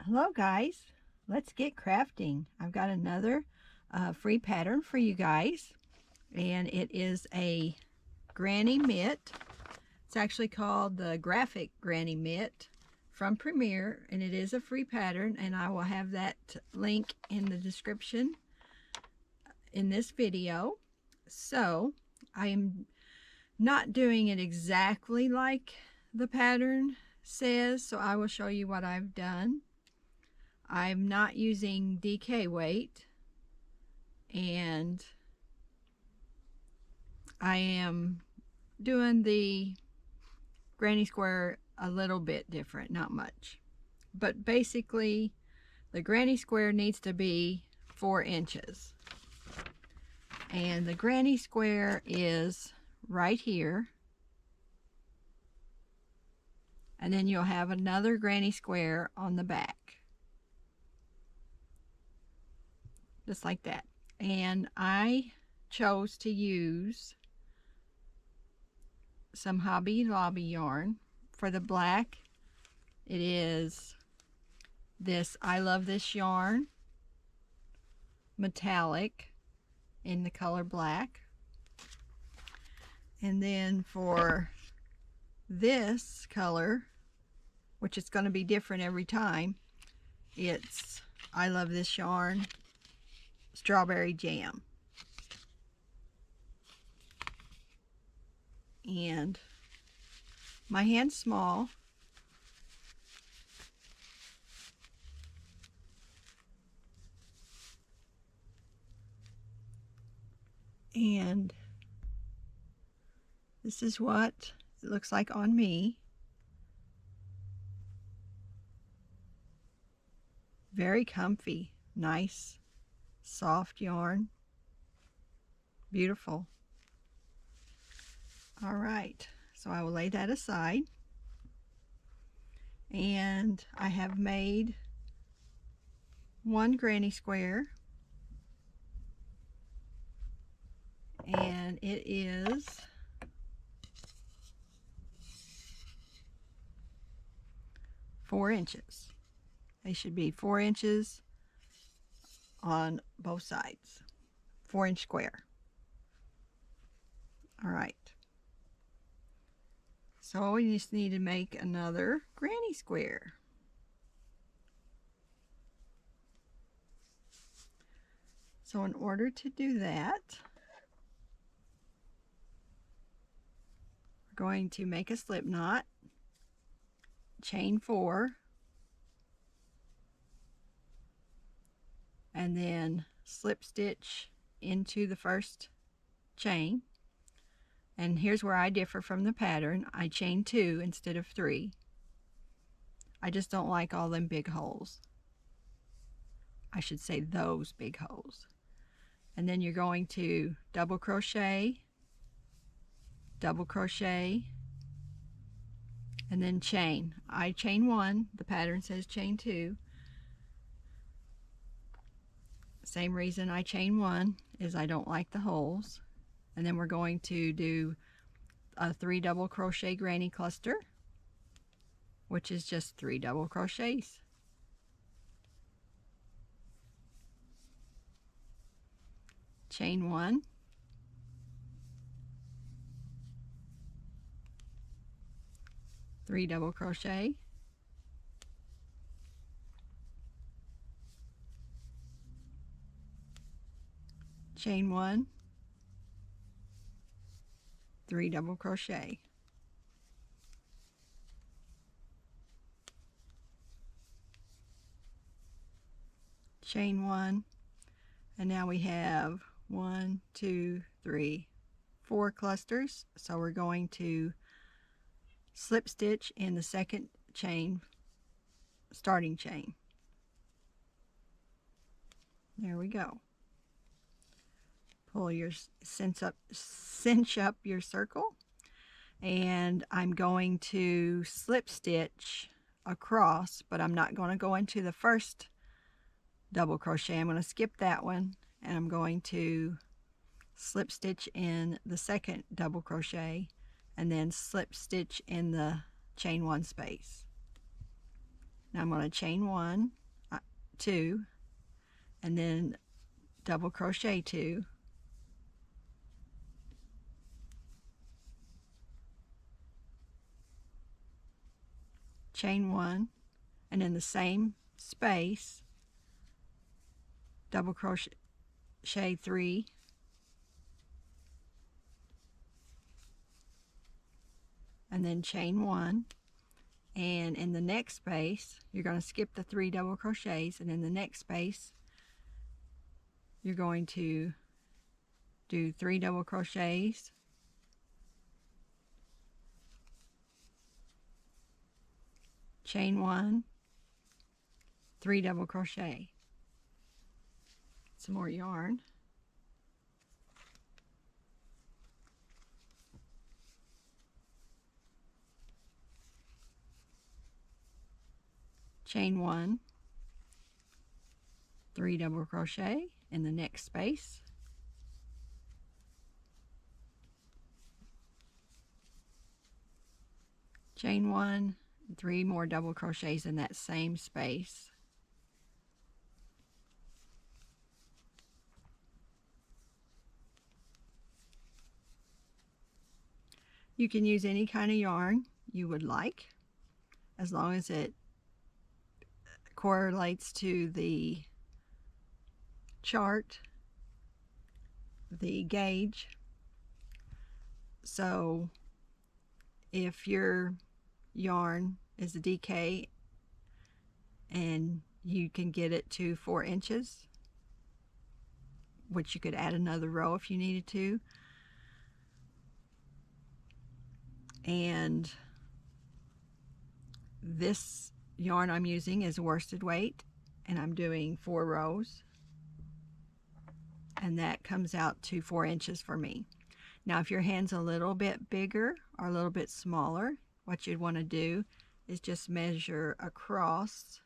Hello guys, let's get crafting. I've got another free pattern for you guys, and it is a granny mitt. It's actually called the graphic granny mitt from Premier, and it is a free pattern, and I will have that link in the description in this video. So I am not doing it exactly like the pattern says, so I will show you what I've done. I'm not using DK weight, and I am doing the granny square a little bit different, not much. But basically, the granny square needs to be 4 inches. And the granny square is right here. And then you'll have another granny square on the back. Just like that. And I chose to use some Hobby Lobby yarn. For the black, it is this I Love This yarn metallic in the color black. And then for this color, which is going to be different every time, it's I Love This yarn Strawberry Jam. And my hand's small, and this is what it looks like on me. Very comfy, nice, soft yarn. Beautiful. All right, so I will lay that aside. And I have made one granny square, and it is 4 inches. They should be 4 inches on both sides. 4-inch square. All right. So we just need to make another granny square. So in order to do that, we're going to make a slip knot, chain 4, and then slip stitch into the first chain. And here's where I differ from the pattern. I chain 2 instead of 3. I just don't like all them big holes. I should say those big holes. And then you're going to double crochet, and then chain. I chain 1. The pattern says chain 2. Same reason I chain 1 is I don't like the holes. And then we're going to do a 3 double crochet granny cluster, which is just 3 double crochets. Chain 1, three double crochet, chain 1, 3 double crochet, chain 1, and now we have 1, 2, 3, 4 clusters. So we're going to slip stitch in the second chain, starting chain. There we go. Pull your cinch up your circle, and I'm going to slip stitch across, but I'm not going to go into the first double crochet. I'm going to skip that one, and I'm going to slip stitch in the second double crochet, and then slip stitch in the chain 1 space. Now I'm going to chain 1, 2, and then double crochet 2, chain 1, and in the same space double crochet 3, and then chain 1, and in the next space you're going to skip the 3 double crochets, and in the next space you're going to do 3 double crochets, chain 1, 3 double crochet. Some more yarn. Chain 1, 3 double crochet in the next space, chain 1, 3 more double crochets in that same space, you can use any kind of yarn you would like as long as it correlates to the chart, the gauge. So if your yarn is a DK and you can get it to 4 inches, which you could add another row if you needed to, and this yarn I'm using is worsted weight, and I'm doing 4 rows, and that comes out to 4 inches for me. Now if your hand's a little bit bigger or a little bit smaller, what you'd want to do is just measure across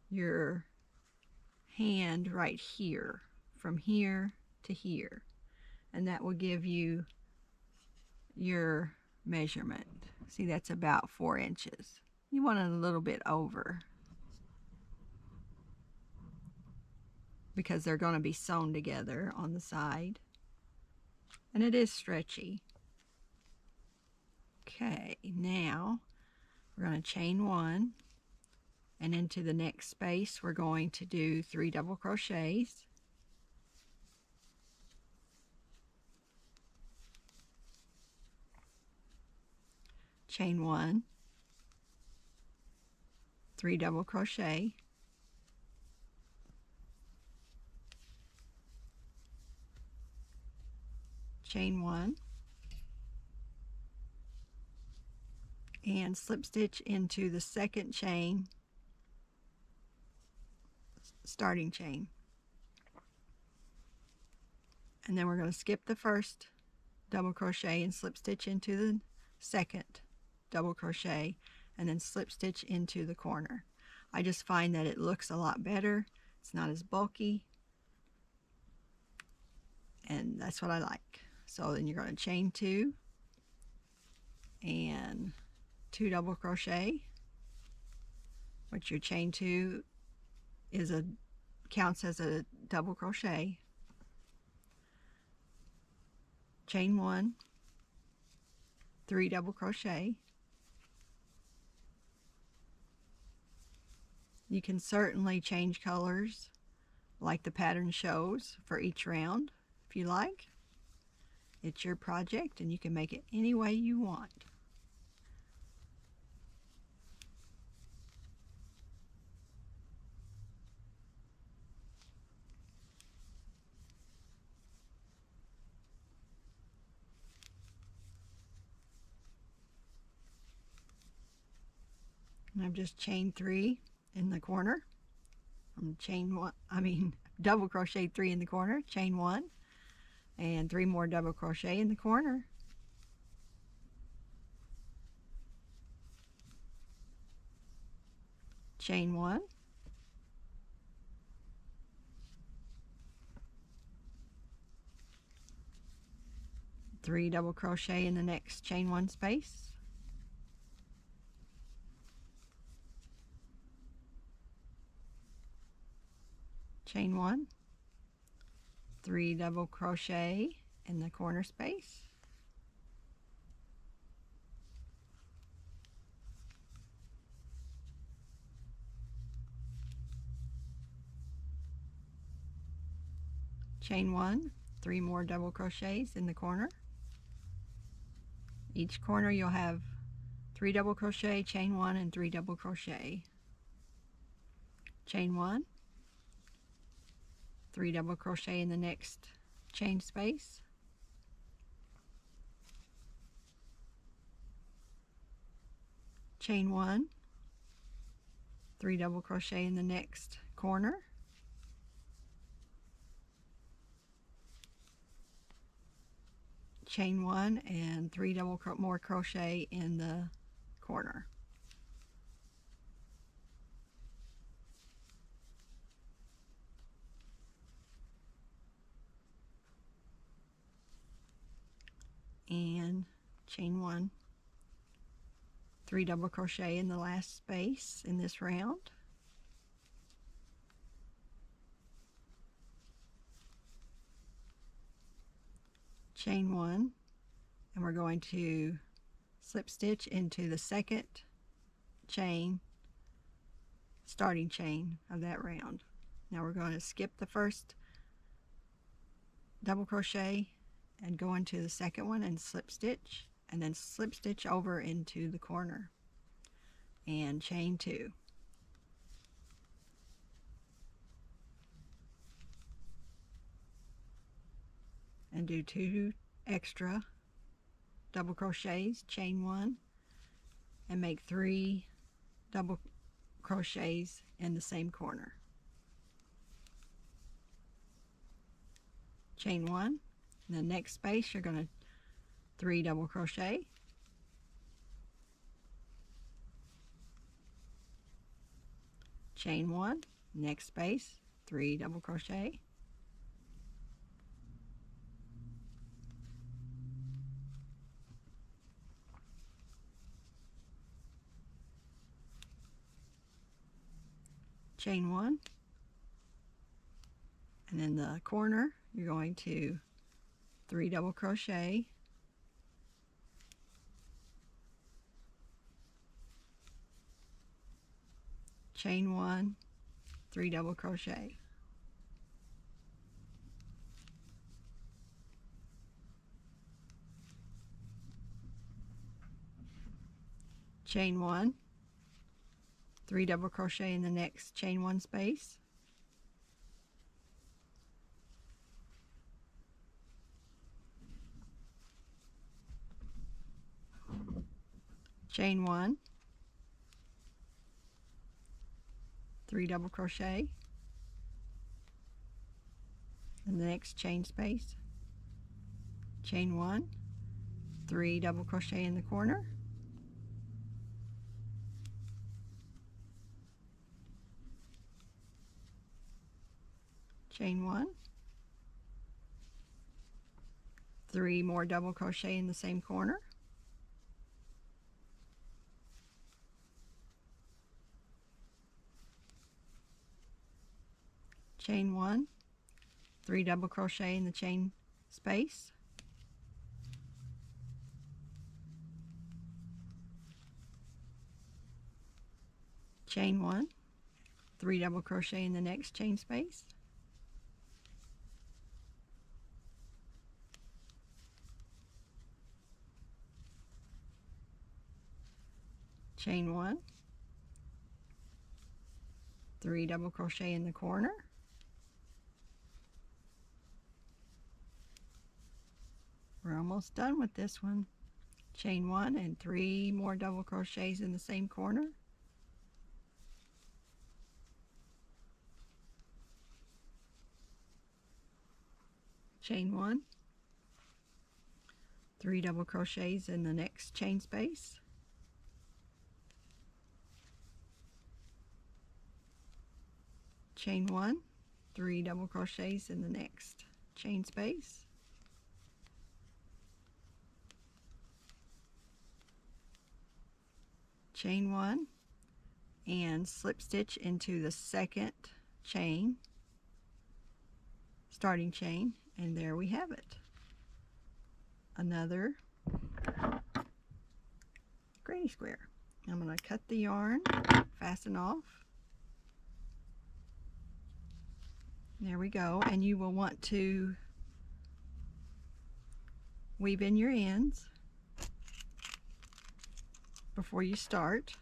your hand right here, from here to here, and that will give you your measurement. See, that's about 4 inches. You want it a little bit over because they're going to be sewn together on the side, and it is stretchy. Okay, now we're going to chain 1, and into the next space we're going to do 3 double crochets, chain 1, 3 double crochet, chain 1, and slip stitch into the second chain, starting chain, and then we're going to skip the first double crochet and slip stitch into the second double crochet, and then slip stitch into the corner. I just find that it looks a lot better. It's not as bulky, and that's what I like. So then you're going to chain 2 and 2 double crochet, which your chain 2 is counts as a double crochet, chain 1, 3 double crochet. You can certainly change colors like the pattern shows for each round if you like. It's your project and you can make it any way you want. And I've just chained 3 in the corner. Double crochet 3 in the corner, chain 1, and 3 more double crochet in the corner, chain 1, 3 double crochet in the next chain 1 space, chain 1, 3 double crochet in the corner space, chain 1, 3 more double crochets in the corner. Each corner you'll have 3 double crochet, chain 1, and 3 double crochet, chain 1, 3 double crochet in the next chain space, chain 1, 3 double crochet in the next corner, chain 1, and 3 more crochet in the corner. And chain 1, 3 double crochet in the last space in this round, chain 1, and we're going to slip stitch into the second chain, starting chain of that round. Now we're going to skip the first double crochet and go into the second one and slip stitch, and then slip stitch over into the corner and chain 2. And do 2 extra double crochets, chain 1, and make 3 double crochets in the same corner. Chain 1, in the next space you're going to 3 double crochet, chain 1, next space, 3 double crochet, chain 1, and in the corner you're going to 3 double crochet, chain 1, 3 double crochet, chain 1, 3 double crochet in the next chain 1 space, chain 1, 3 double crochet in the next chain space, chain 1, 3 double crochet in the corner, chain 1, 3 more double crochet in the same corner, chain 1, 3 double crochet in the chain space, chain 1, 3 double crochet in the next chain space, chain 1, 3 double crochet in the corner, we're almost done with this one, chain 1 and 3 more double crochets in the same corner, chain 1, 3 double crochets in the next chain space, chain 1, 3 double crochets in the next chain space, chain 1, and slip stitch into the second chain starting chain, and there we have it. Another granny square. I'm going to cut the yarn, fasten off. There we go, and you will want to weave in your ends before you start.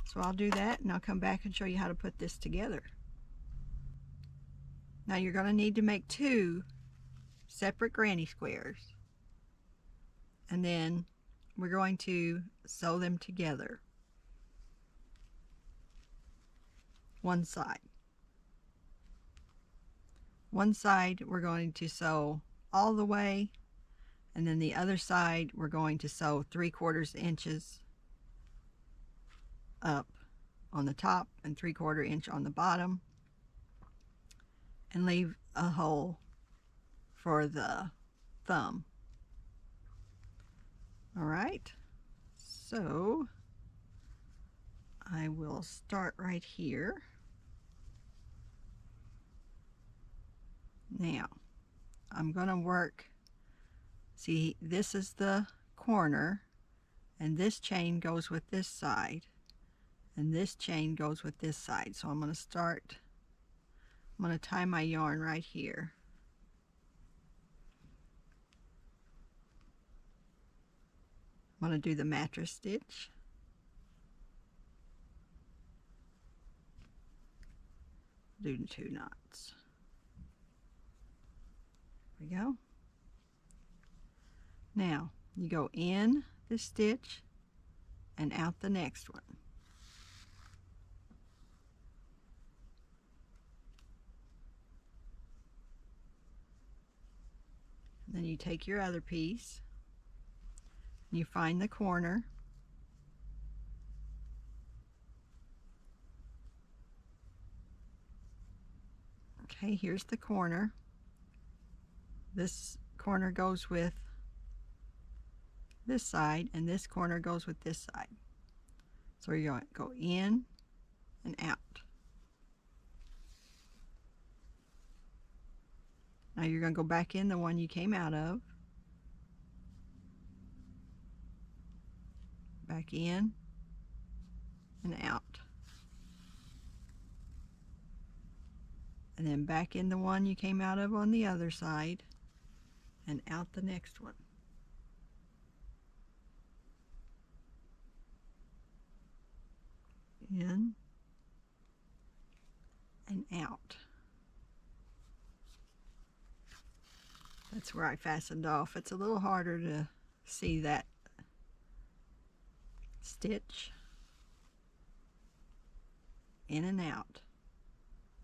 So I'll do that, and I'll come back and show you how to put this together. Now you're going to need to make 2 separate granny squares, and then we're going to sew them together, one side. One side we're going to sew all the way, and then the other side we're going to sew 3/4 inches up on the top and 3/4 inch on the bottom, and leave a hole for the thumb. Alright, so I will start right here. Now I'm going to work, see, this is the corner, and this chain goes with this side, and this chain goes with this side. So I'm going to tie my yarn right here. I'm going to do the mattress stitch. Do 2 knots. There we go. Now you go in this stitch and out the next one. Then you take your other piece, and you find the corner, okay, here's the corner. This corner goes with this side, and this corner goes with this side. So you're going to go in and out. Now you're going to go back in the one you came out of, back in and out, and then back in the one you came out of on the other side, and out the next one. In and out. That's where I fastened off. It's a little harder to see that stitch. In and out.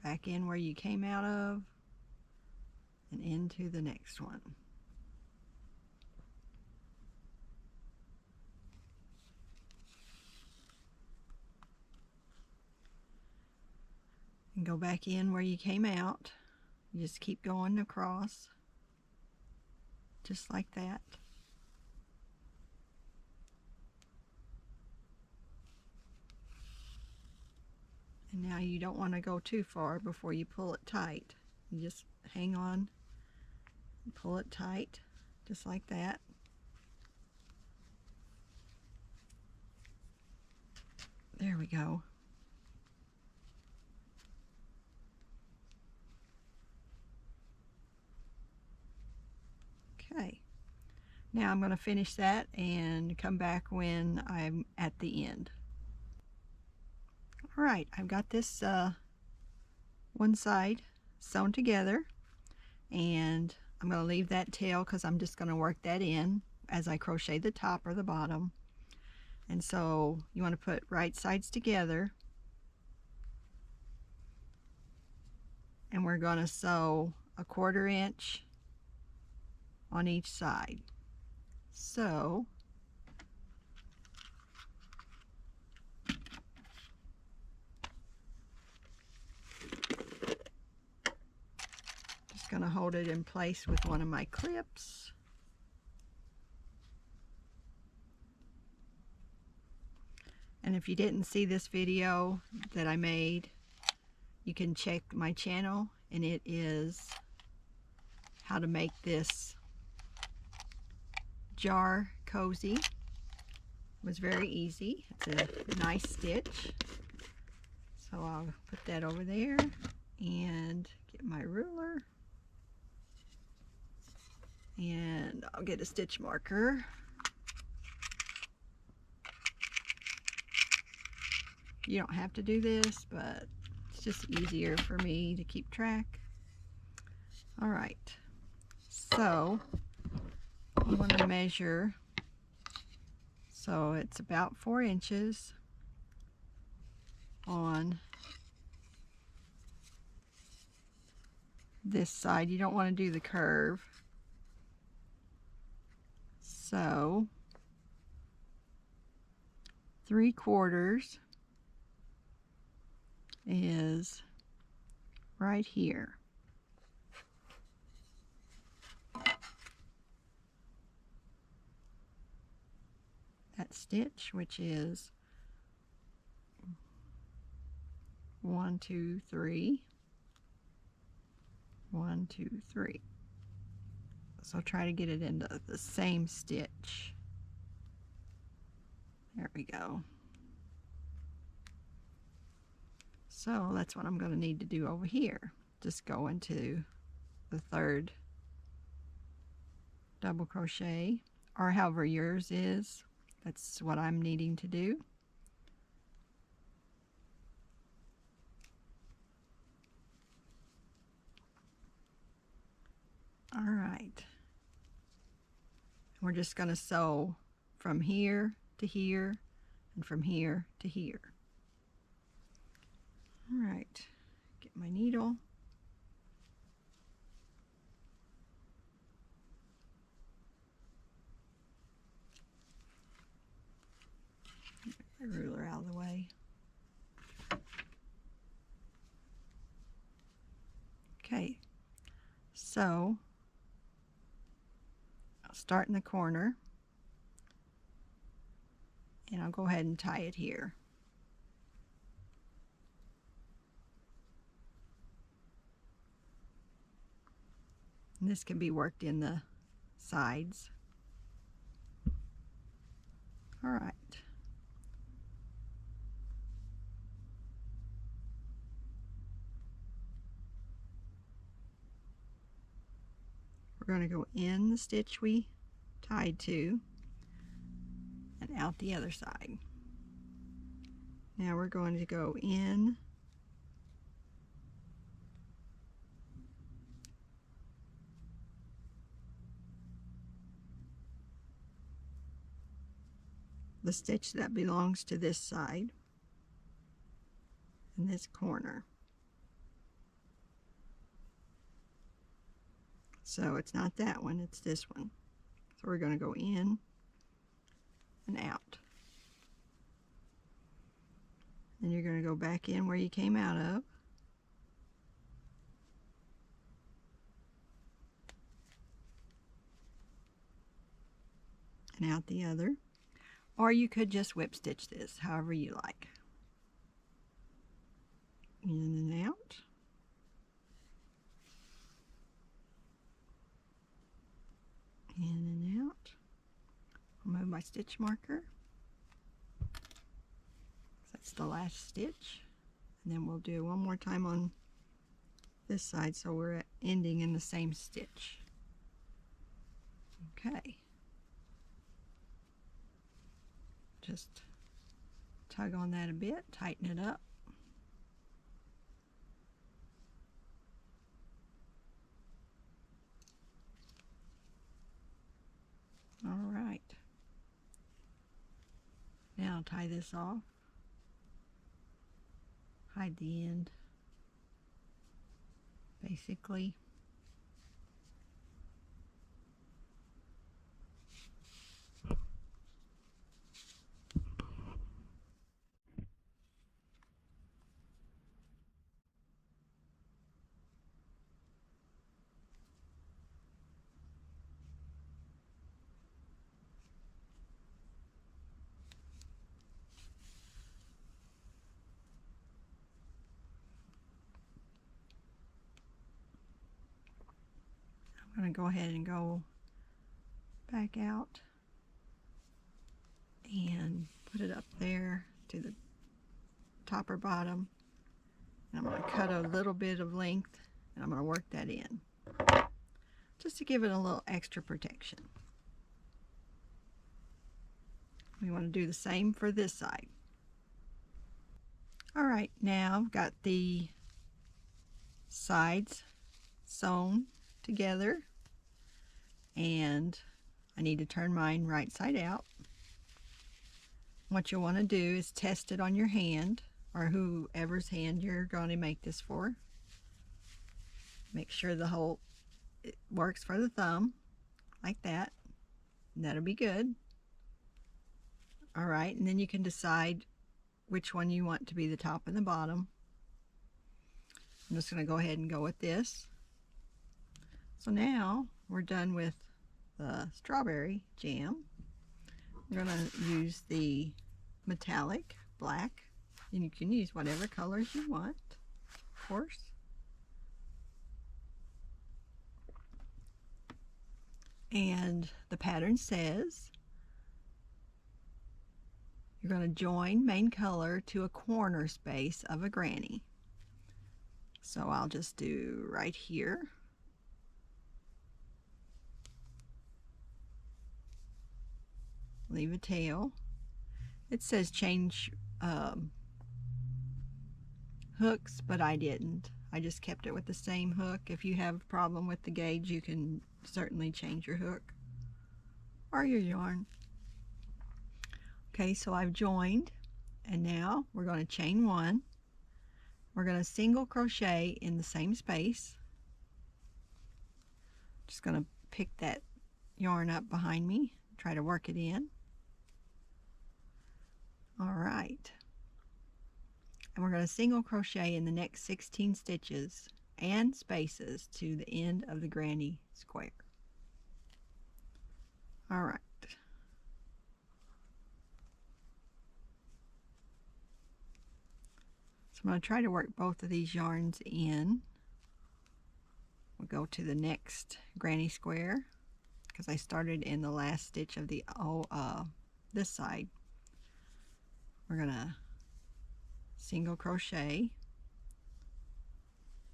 Back in where you came out of, and into the next one. And go back in where you came out. You just keep going across, just like that. And now you don't want to go too far before you pull it tight. You just hang on and pull it tight, just like that. There we go. Okay, now I'm going to finish that and come back when I'm at the end. Alright, I've got this one side sewn together, and I'm going to leave that tail because I'm just going to work that in as I crochet the top or the bottom. And so you want to put right sides together, and we're going to sew 1/4 inch on each side. So just going to hold it in place with one of my clips. And if you didn't see this video that I made, you can check my channel and it is how to make this jar cozy. It was very easy. It's a nice stitch. So I'll put that over there and get my ruler, and I'll get a stitch marker. You don't have to do this, but it's just easier for me to keep track. All right, so I'm going to measure, so it's about 4 inches on this side. You don't want to do the curve, so 3/4 is right here. That stitch, which is 1, 2, 3, 1, 2, 3. So try to get it into the same stitch. There we go. So that's what I'm going to need to do over here. Just go into the 3rd double crochet, or however yours is. That's what I'm needing to do. All right. We're just going to sew from here to here and from here to here. All right, get my needle. Get my ruler out of the way. Okay, so I'll start in the corner, and I'll go ahead and tie it here. And this can be worked in the sides. All right. We're going to go in the stitch we tied to and out the other side. Now we're going to go in the stitch that belongs to this side in this corner. So it's not that one, it's this one. So we're going to go in and out. Then you're going to go back in where you came out of. And out the other. Or you could just whip stitch this, however you like. In and out. In and out. I'll move my stitch marker. That's the last stitch. And then we'll do one more time on this side so we're ending in the same stitch. Okay. Just tug on that a bit, tighten it up. All right. Now I'll tie this off. Hide the end, basically. going to go ahead and go back out and put it up there to the top or bottom. And I'm going to cut a little bit of length and I'm going to work that in just to give it a little extra protection. We want to do the same for this side. Alright, now I've got the sides sewn together and I need to turn mine right side out. What you'll want to do is test it on your hand or whoever's hand you're going to make this for. Make sure the hole works for the thumb like that. And that'll be good. Alright, and then you can decide which one you want to be the top and the bottom. I'm just going to go ahead and go with this. So now we're done with the strawberry jam. We're going to use the metallic black, and you can use whatever colors you want, of course. And the pattern says you're going to join main color to a corner space of a granny. So I'll just do right here. Leave a tail. It says change hooks, but I didn't. I just kept it with the same hook. If you have a problem with the gauge, you can certainly change your hook or your yarn. Okay, so I've joined, and now we're going to chain one. We're going to single crochet in the same space. Just going to pick that yarn up behind me, try to work it in. All right, and we're going to single crochet in the next 16 stitches and spaces to the end of the granny square. All right. So I'm going to try to work both of these yarns in. We'll go to the next granny square because I started in the last stitch of the this side. We're going to single crochet,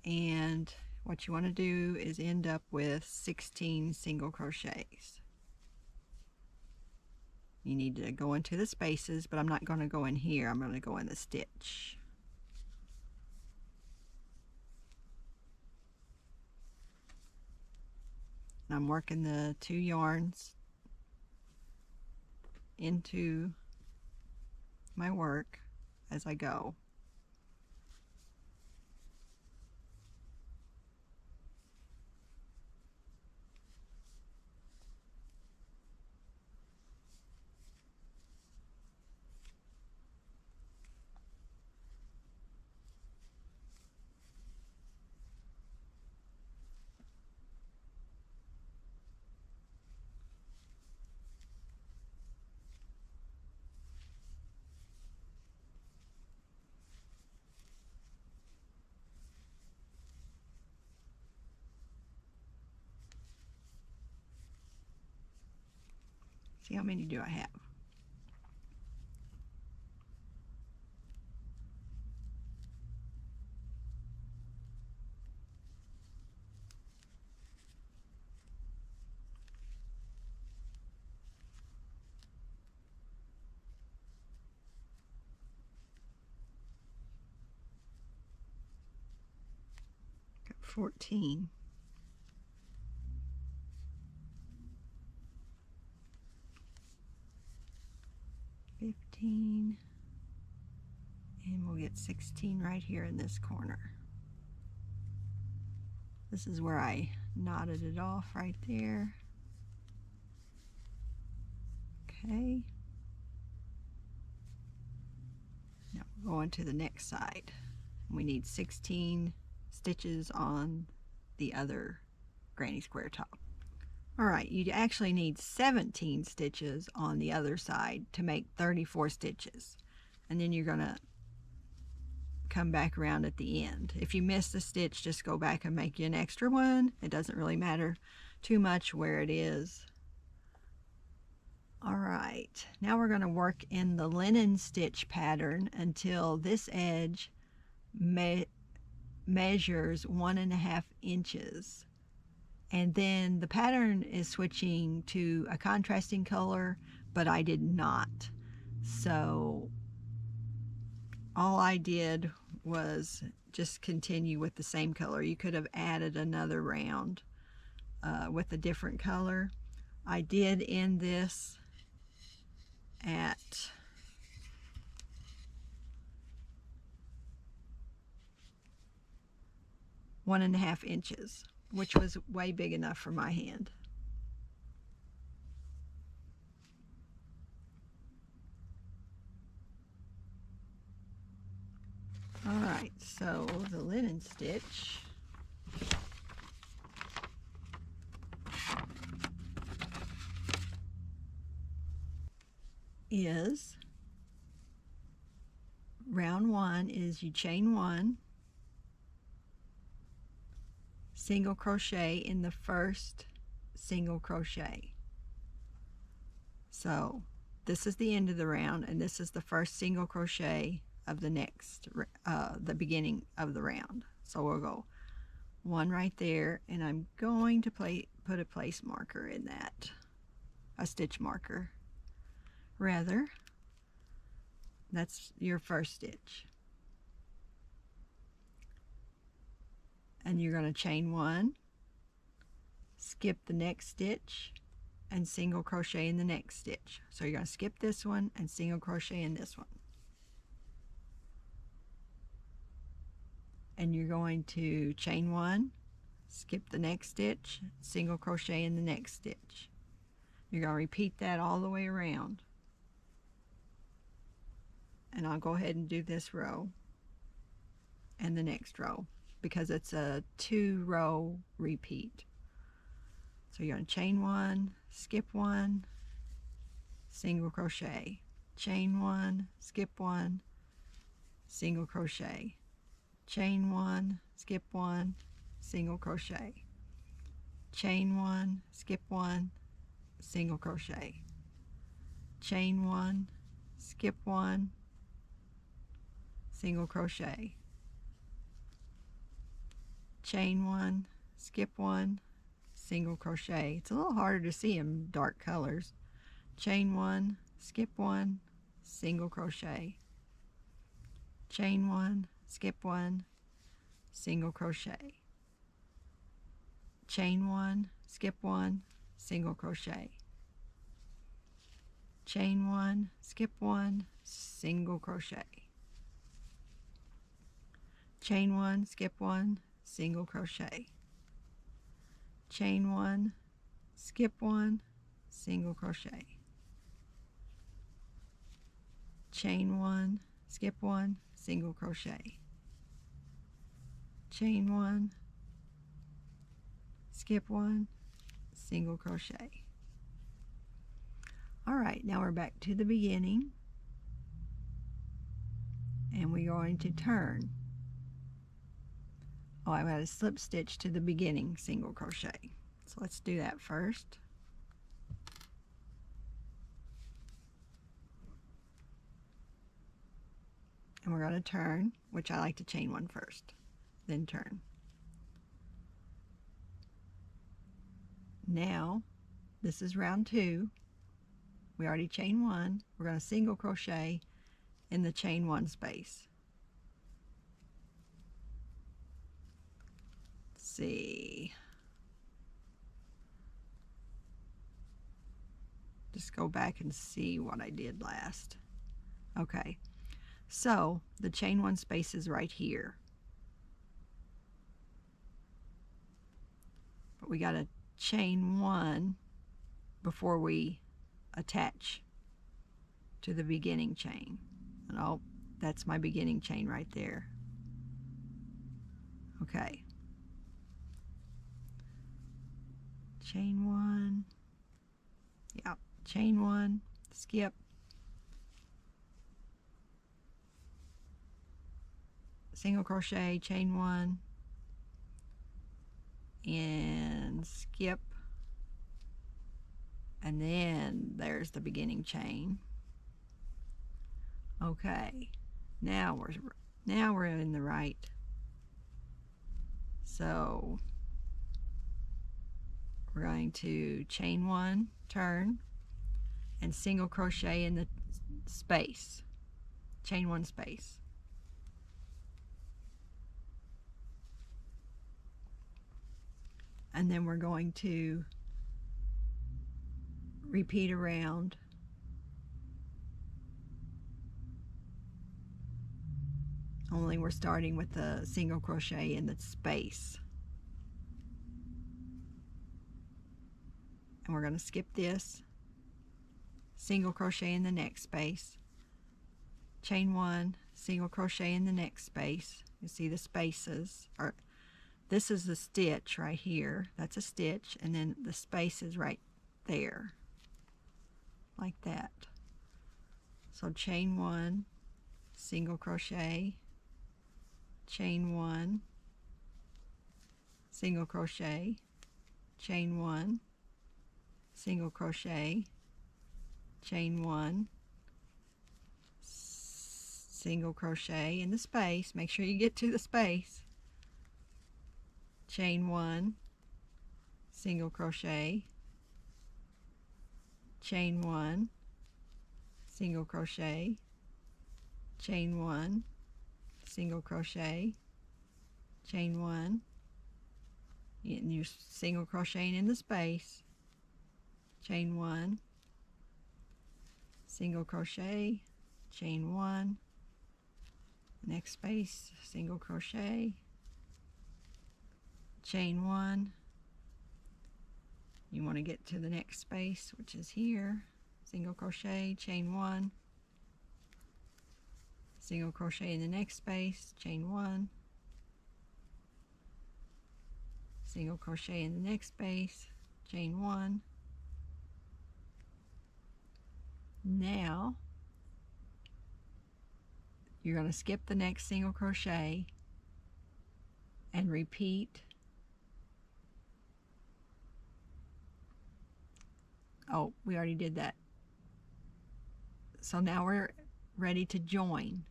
and what you want to do is end up with 16 single crochets. You need to go into the spaces, but I'm not going to go in here. I'm going to go in the stitch. And I'm working the 2 yarns into my work as I go. See how many do I have? Got 14. 15, and we'll get 16 right here in this corner. This is where I knotted it off right there. Okay. Now we're going to the next side. We need 16 stitches on the other granny square top. Alright, you actually need 17 stitches on the other side to make 34 stitches. And then you're going to come back around at the end. If you miss the stitch, just go back and make you an extra one. It doesn't really matter too much where it is. All right, now we're going to work in the linen stitch pattern until this edge measures 1.5 inches. And then the pattern is switching to a contrasting color, but I did not. So all I did was just continue with the same color. You could have added another round with a different color. I did end this at 1.5 inches, which was way big enough for my hand. All right, so the linen stitch is, round 1 is you chain 1, single crochet in the first single crochet. So this is the end of the round, and this is the first single crochet of the next, the beginning of the round. So we'll go 1 right there, and I'm going to put a place marker in that, a stitch marker. Rather, that's your first stitch. And you're going to chain 1, skip the next stitch, and single crochet in the next stitch. So you're going to skip this one and single crochet in this one. And you're going to chain 1, skip the next stitch, single crochet in the next stitch. You're going to repeat that all the way around. And I'll go ahead and do this row and the next row because it's a 2-row repeat. So you're going to chain 1, skip 1, single crochet, chain 1, skip 1, single crochet, chain 1, skip 1, single crochet, chain 1, skip 1, single crochet, chain 1, skip 1, single crochet, chain 1, skip 1, single crochet. It's a little harder to see in dark colors. Chain 1, skip 1, single crochet, chain 1, skip 1, single crochet, chain 1, skip 1, single crochet, chain 1, skip 1, single crochet, chain 1, skip 1, single crochet, chain 1, skip 1, single crochet, chain 1, skip 1, single crochet, chain 1, skip 1, single crochet. All right, now we're back to the beginning, and we're going to turn. Oh, I've got a slip stitch to the beginning single crochet. So let's do that first. And we're going to turn, which I like to chain 1 first, then turn. Now, this is round 2. We already chained 1. We're going to single crochet in the chain 1 space. Let's see. Just go back and see what I did last. Okay, so the chain 1 space is right here. But we got to chain 1 before we attach to the beginning chain. And oh, that's my beginning chain right there. Okay. Chain 1. Yep, chain 1, skip, single crochet, chain 1, and skip, and then there's the beginning chain. Okay, now we're in the right. So we're going to chain 1, turn, and single crochet in the space. Chain 1 space. And then we're going to repeat around only we're starting with the single crochet in the space. And we're going to skip this, single crochet in the next space, chain 1, single crochet in the next space. You see the spaces, or this is the stitch right here, that's a stitch, and then the space is right there, like that. So chain 1, single crochet, chain 1, single crochet, chain 1, single crochet, chain 1, single crochet in the space. Make sure you get to the space. Chain 1, single crochet, chain 1, single crochet, chain 1, single crochet, chain 1, and you're single crocheting in the space, chain 1, single crochet, chain 1, next space, single crochet, chain 1. You want to get to the next space, which is here, single crochet, chain 1, single crochet in the next space, chain 1, single crochet in the next space, chain 1. Now you're going to skip the next single crochet and repeat. Oh, we already did that. So now we're ready to join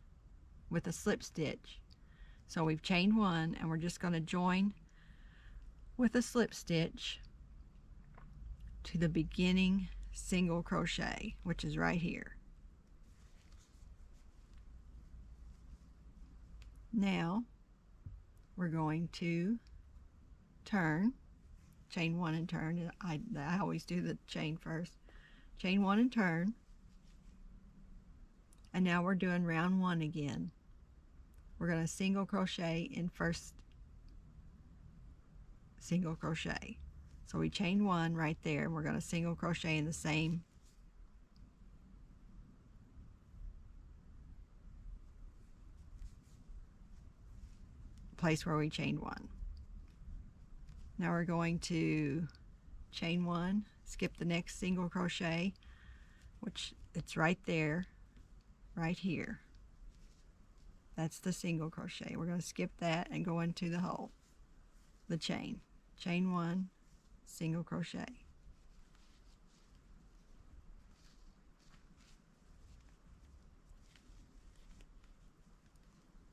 with a slip stitch. So we've chained 1 and we're just going to join with a slip stitch to the beginning single crochet, which is right here. Now we're going to turn, chain 1 and turn. I always do the chain first. Chain 1 and turn. And now we're doing round 1 again. We're going to single crochet in first single crochet. So we chain 1 right there, and we're going to single crochet in the same place where we chained 1. Now we're going to chain 1, skip the next single crochet, which it's right there, right here. That's the single crochet. We're going to skip that and go into the hole, the chain. Chain 1, single crochet.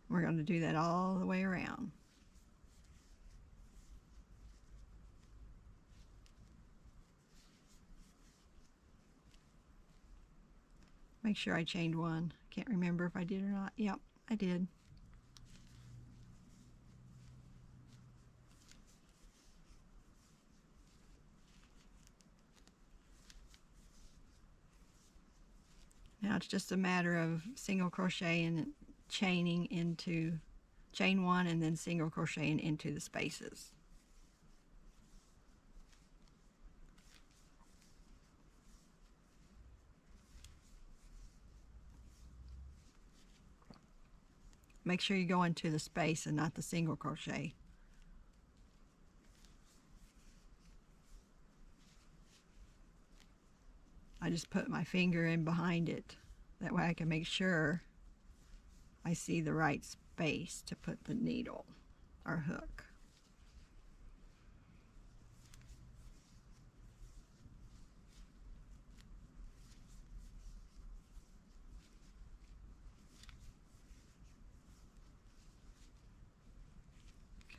We're going to do that all the way around. Make sure I chained 1. Can't remember if I did or not. Yep, I did. Now it's just a matter of single crochet and chaining into chain 1 and then single crocheting into the spaces. Make sure you go into the space and not the single crochet. I just put my finger in behind it. That way I can make sure I see the right space to put the needle or hook.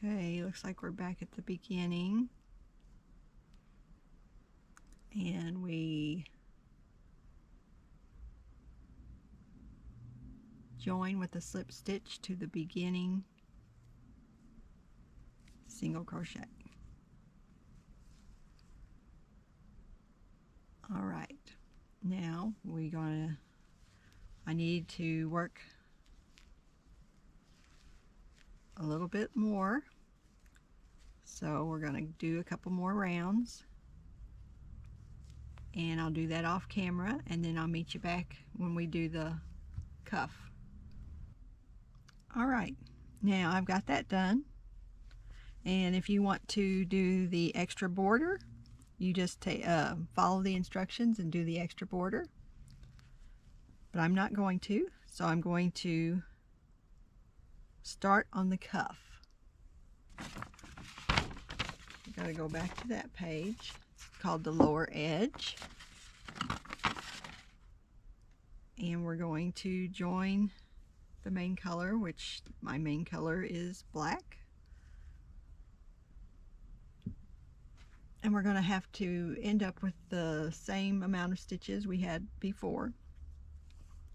Okay, looks like we're back at the beginning, and we join with a slip stitch to the beginning single crochet. All right, now I need to work a little bit more, so we're going to do a couple more rounds, and I'll do that off camera, and then I'll meet you back when we do the cuff. All right, now I've got that done, and if you want to do the extra border, you just follow the instructions and do the extra border, but I'm not going to, so I'm going to start on the cuff. Got to go back to that page. It's called the lower edge, and we're going to join the main color, which my main color is black, and we're going to have to end up with the same amount of stitches we had before,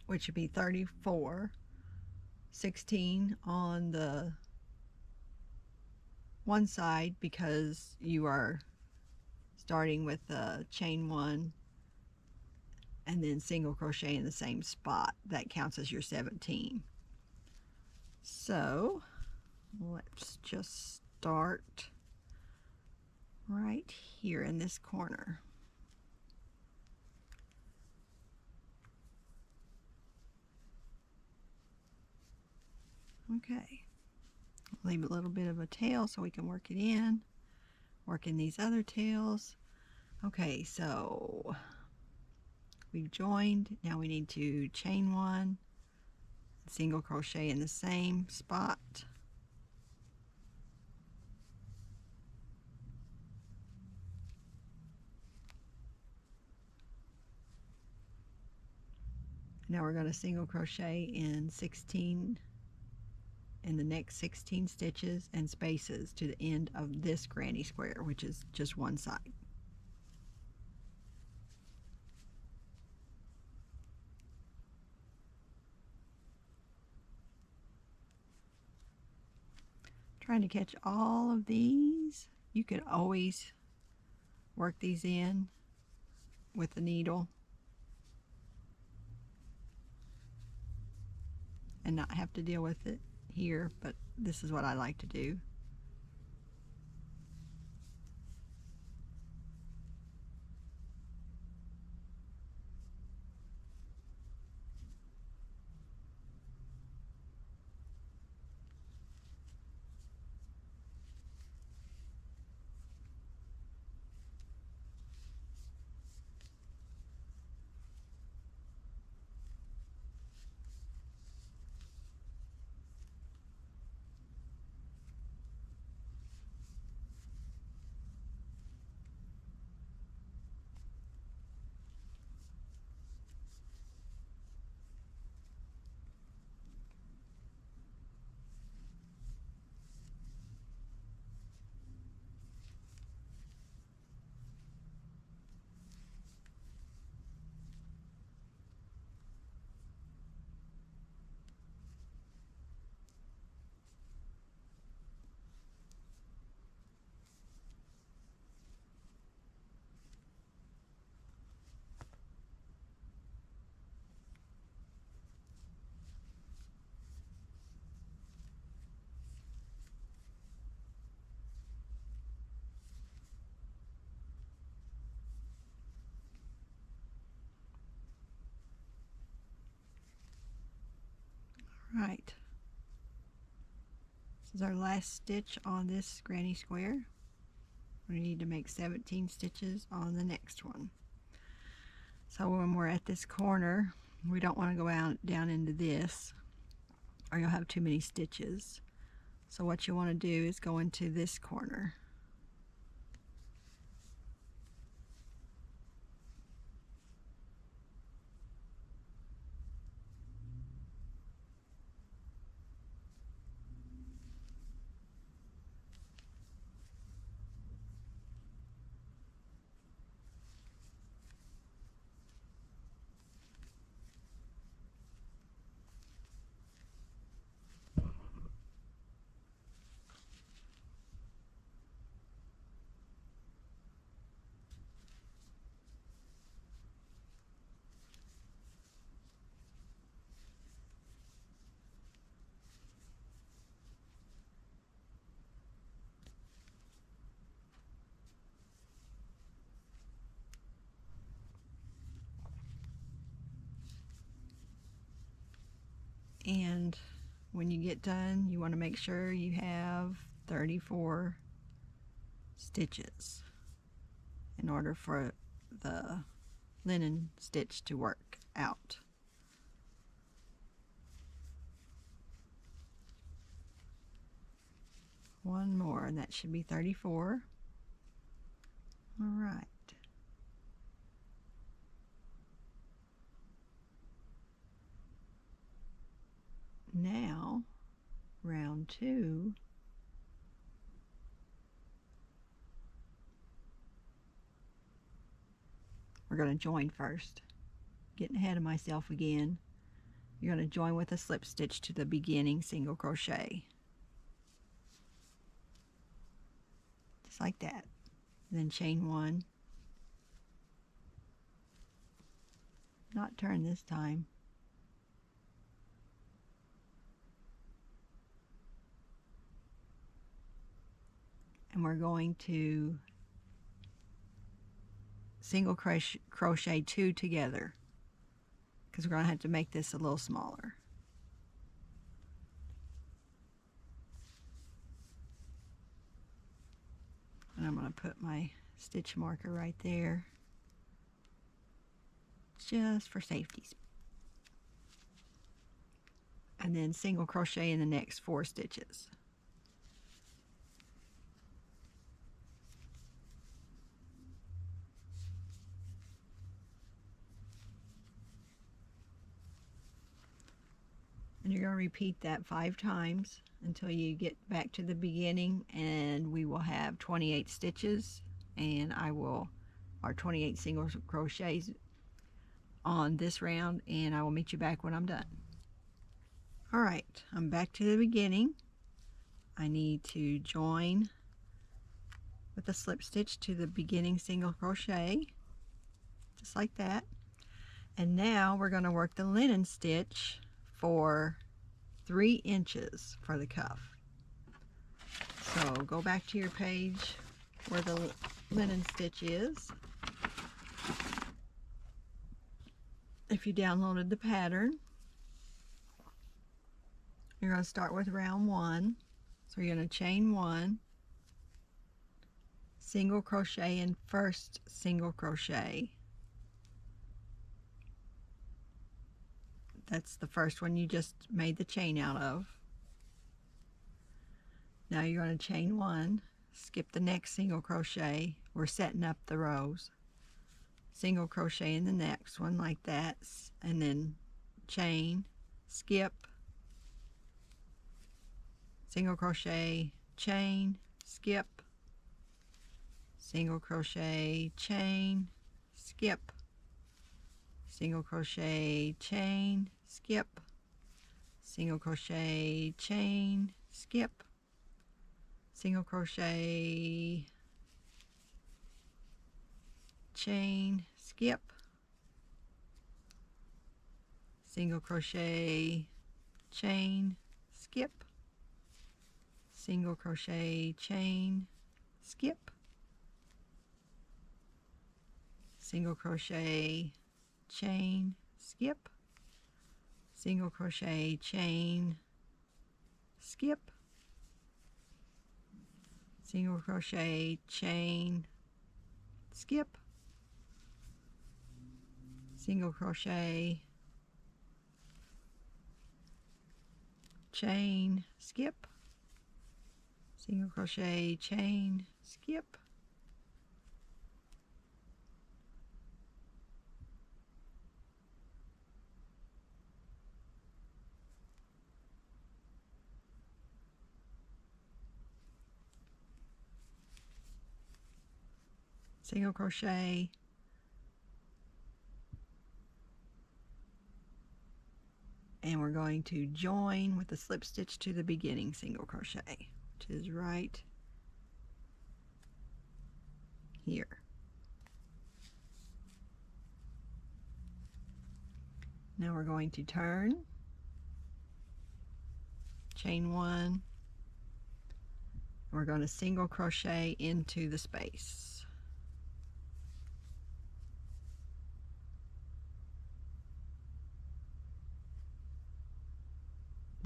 which would be 34, 16 on the one side, because you are starting with chain 1 and then single crochet in the same spot. That counts as your 17. So let's just start right here in this corner. Okay, leave a little bit of a tail so we can work it in, work in these other tails. Okay, so we've joined. Now we need to chain 1, single crochet in the same spot, now we're going to single crochet in 16 in the next 16 stitches and spaces to the end of this granny square, which is just one side. Trying to catch all of these. You could always work these in with the needle and not have to deal with it here, but this is what I like to do. Right. This is our last stitch on this granny square. We need to make 17 stitches on the next one. So when we're at this corner, we don't want to go out down into this, or you'll have too many stitches. So what you want to do is go into this corner. And when you get done, you want to make sure you have 34 stitches in order for the linen stitch to work out. One more, and that should be 34. All right. Now, round 2. We're going to join first. Getting ahead of myself again. You're going to join with a slip stitch to the beginning single crochet. Just like that. Then chain 1. Not turn this time. And we're going to single crochet 2 together, because we're going to have to make this a little smaller. And I'm going to put my stitch marker right there, just for safety's. And then single crochet in the next 4 stitches. And you're going to repeat that 5 times until you get back to the beginning, and we will have 28 stitches, and or 28 single crochets on this round, and I will meet you back when I'm done. Alright, I'm back to the beginning. I need to join with a slip stitch to the beginning single crochet, just like that. And now we're going to work the linen stitch for 3 inches for the cuff. So go back to your page where the linen stitch is. If you downloaded the pattern, you're going to start with round 1. So you're going to chain 1, single crochet in first single crochet. That's the first one you just made the chain out of. Now you're going to chain 1, skip the next single crochet. We're setting up the rows. Single crochet in the next one like that, and then chain, skip, single crochet, chain, skip, single crochet, chain, skip, single crochet, chain, skip, single crochet, chain, skip, single crochet, chain, skip, single crochet, chain, skip, single crochet, chain, skip, single crochet, chain, skip, single crochet, chain, skip, single crochet, chain, skip, single crochet, chain, skip, single crochet, chain, skip, single crochet, and we're going to join with a slip stitch to the beginning single crochet, which is right here. Now we're going to turn, chain 1, we're going to single crochet into the space.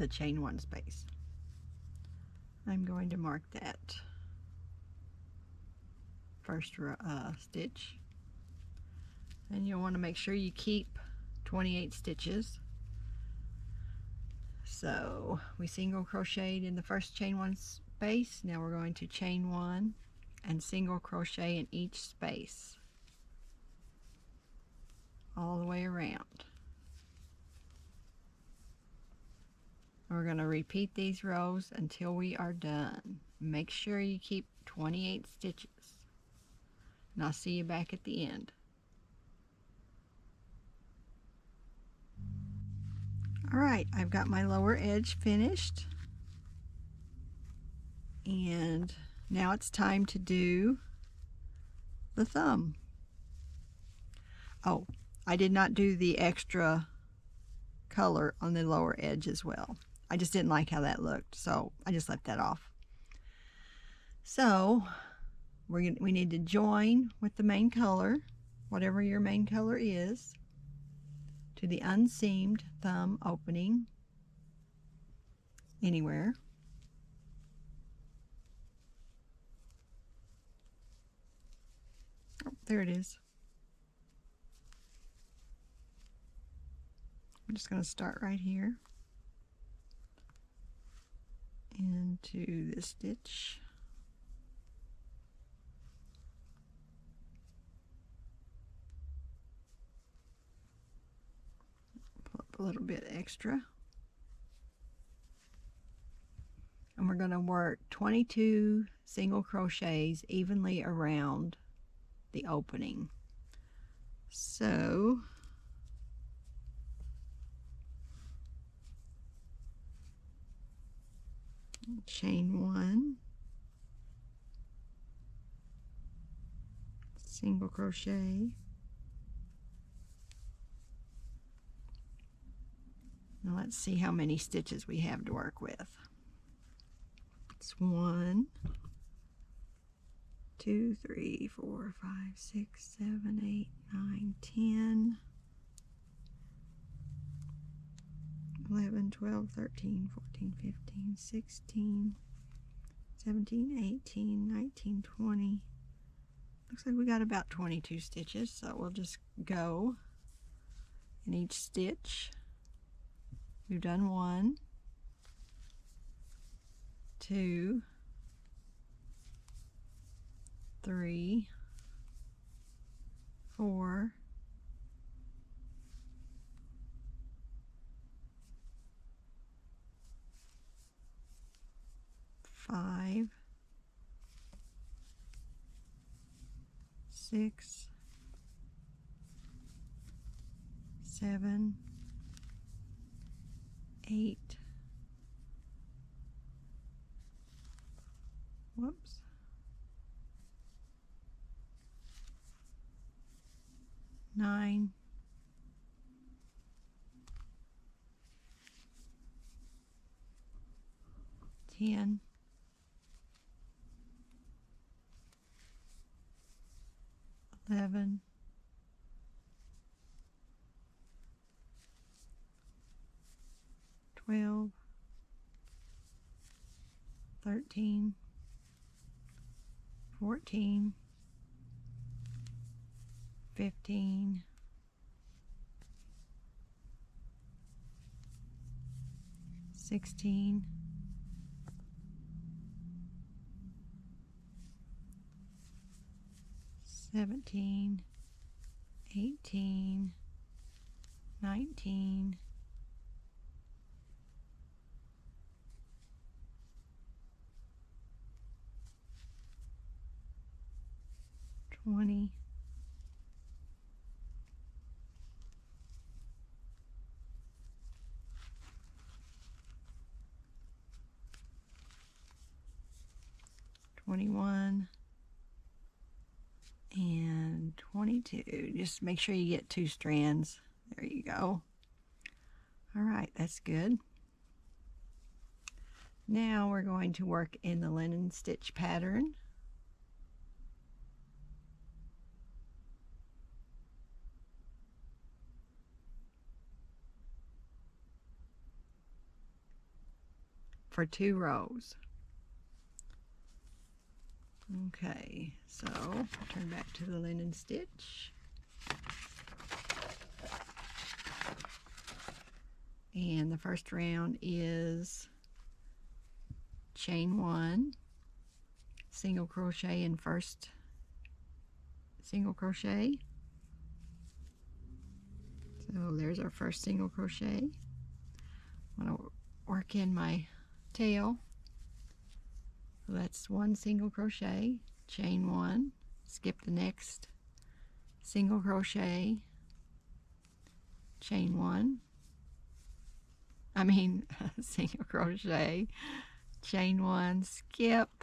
the chain 1 space. I'm going to mark that first stitch, and you'll want to make sure you keep 28 stitches. So we single crocheted in the first chain 1 space. Now we're going to chain 1 and single crochet in each space all the way around. We're going to repeat these rows until we are done. Make sure you keep 28 stitches, and I'll see you back at the end. Alright, I've got my lower edge finished, and now it's time to do the thumb. Oh, I did not do the extra color on the lower edge as well. I just didn't like how that looked, so I just left that off. So we need to join with the main color, whatever your main color is, to the unseamed thumb opening anywhere. Oh, there it is. I'm just going to start right here into this stitch. Pull up a little bit extra. And we're going to work 22 single crochets evenly around the opening. So chain 1, single crochet. Now let's see how many stitches we have to work with. It's 1, 2, 3, 4, 5, 6, 7, 8, 9, 10, 11, 12, 13, 14, 15, 16, 17, 18, 19, 20. Looks like we got about 22 stitches, so we'll just go in each stitch. We've done 1, 2, 3, 4, 5, 6, 7, 8, whoops, 9, 10, 11, 12, 13, 14, 15, 16, 17, 18, 19, 20, 21, and 22. Just make sure you get 2 strands. There you go. All right, that's good. Now we're going to work in the linen stitch pattern. for 2 rows. Okay, so turn back to the linen stitch. And the first round is chain 1, single crochet in first single crochet. So there's our first single crochet. I'm going to work in my tail. So that's 1 single crochet, chain 1, skip the next single crochet, chain 1, single crochet, chain 1, skip,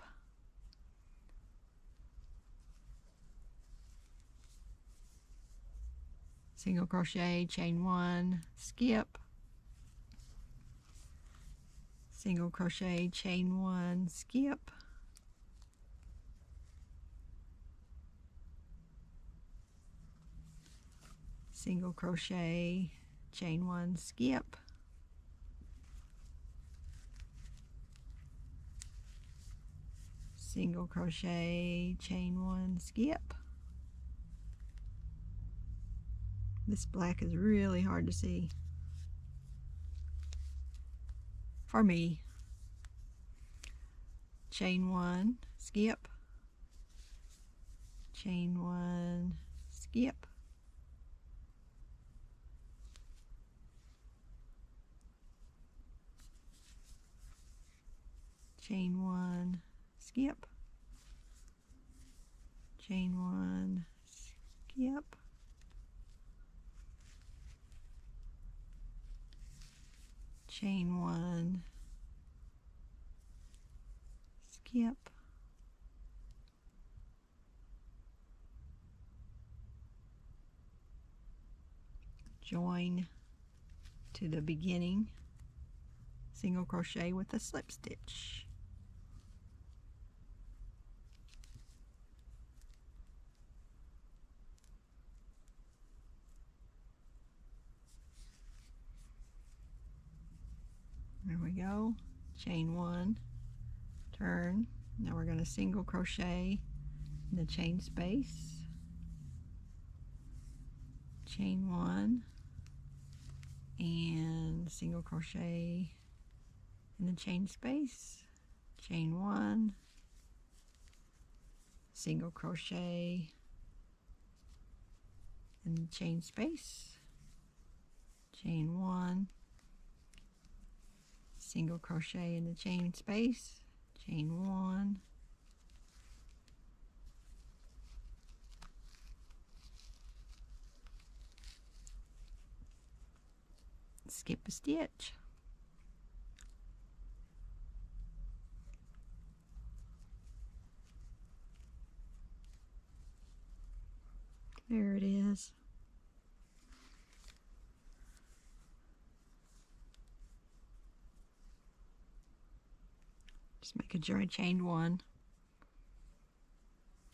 single crochet, chain 1, skip, single crochet, chain 1, skip, single crochet, chain 1, skip, single crochet, chain 1, skip. This black is really hard to see for me. Chain 1, skip, chain 1, skip, chain 1, skip, chain 1, skip, chain 1, skip, join to the beginning single crochet with a slip stitch. There we go. Chain 1, turn. Now we're going to single crochet in the chain space, chain 1, and single crochet in the chain space, chain 1, single crochet in the chain space, chain 1, single crochet in the chain space, chain 1, skip a stitch. There it is. Just making sure I chained 1.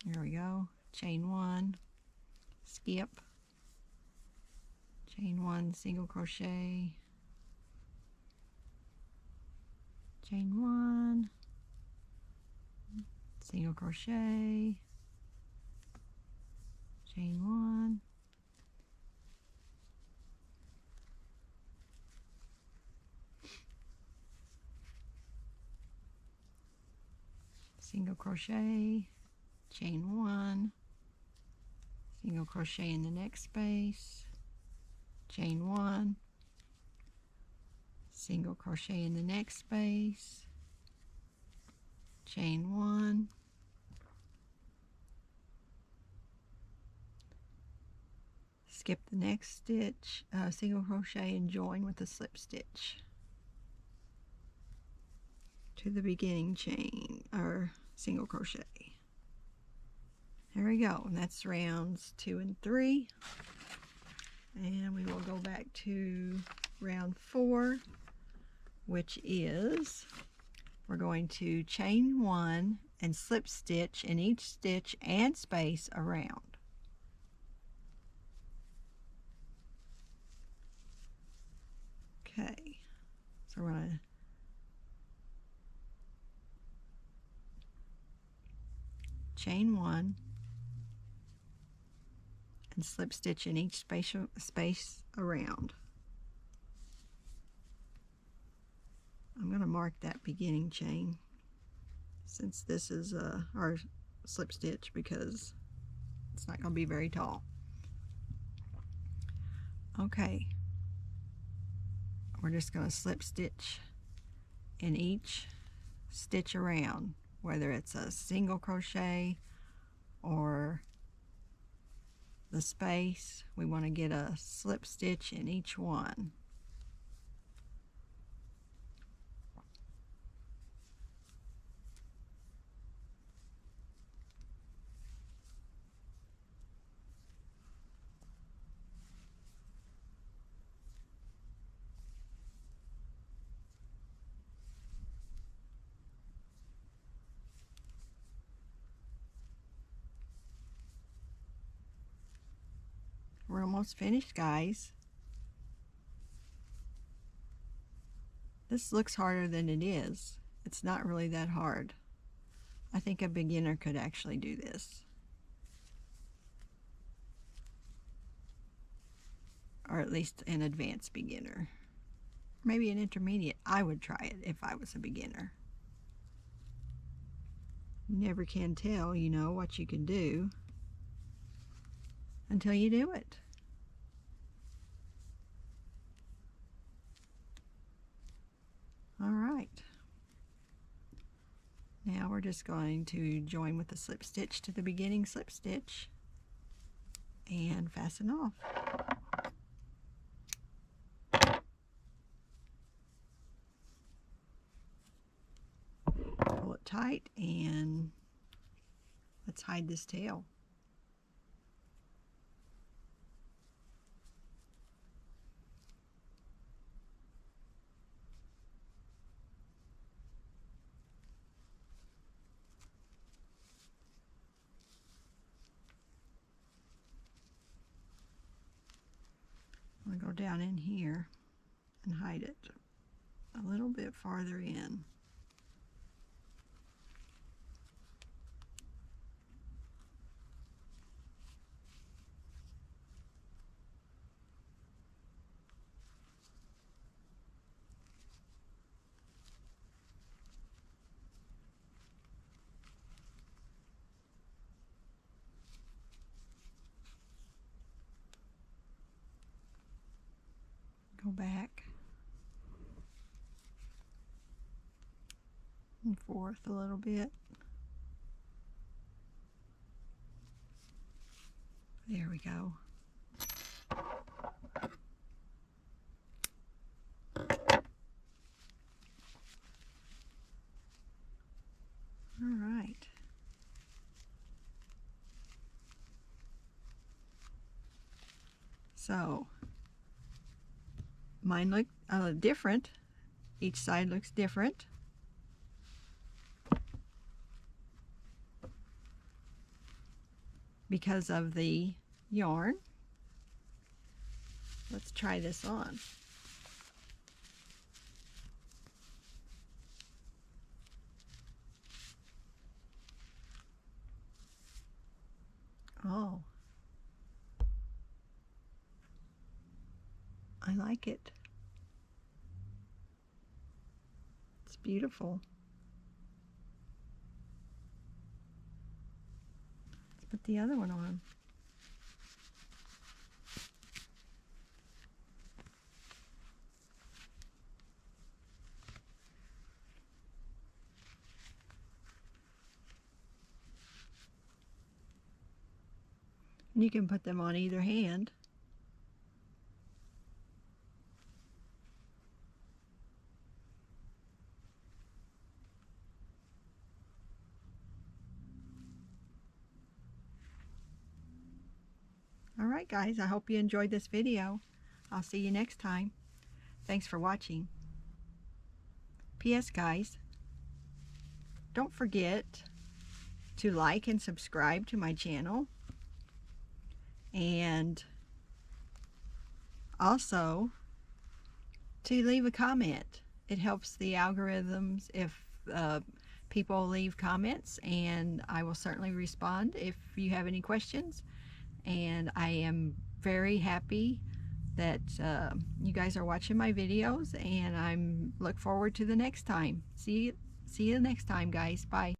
There we go. Chain 1, skip, chain 1, single crochet, chain 1, single crochet, chain 1, single crochet, chain 1, single crochet in the next space, chain 1, single crochet in the next space, chain 1, skip the next stitch, single crochet and join with a slip stitch to the beginning chain or single crochet. There we go, and that's rounds 2 and 3. And we will go back to round 4, which is we're going to chain 1 and slip stitch in each stitch and space around. Okay, so we're going to chain 1 and slip stitch in each space around. I'm going to mark that beginning chain since this is our slip stitch, because it's not going to be very tall. Okay, we're just going to slip stitch in each stitch around, whether it's a single crochet or the space. We want to get a slip stitch in each one. We're almost finished, guys. This looks harder than it is. It's not really that hard. I think a beginner could actually do this. Or at least an advanced beginner. Maybe an intermediate. I would try it if I was a beginner. You never can tell, you know, what you can do until you do it. All right. Now we're just going to join with the slip stitch to the beginning slip stitch and fasten off. Pull it tight and let's hide this tail. I'm going to go down in here and hide it a little bit farther in. Go back and forth a little bit. There we go. All right. So mine look different. Each side looks different. Because of the yarn. Let's try this on. Oh, I like it. It's beautiful. Let's put the other one on. And you can put them on either hand. Alright guys, I hope you enjoyed this video. I'll see you next time. Thanks for watching. P.S. guys, don't forget to like and subscribe to my channel. And also to leave a comment. It helps the algorithms if people leave comments, and I will certainly respond if you have any questions. And I am very happy that you guys are watching my videos, and I'm look forward to the next time. See you next time, guys. Bye.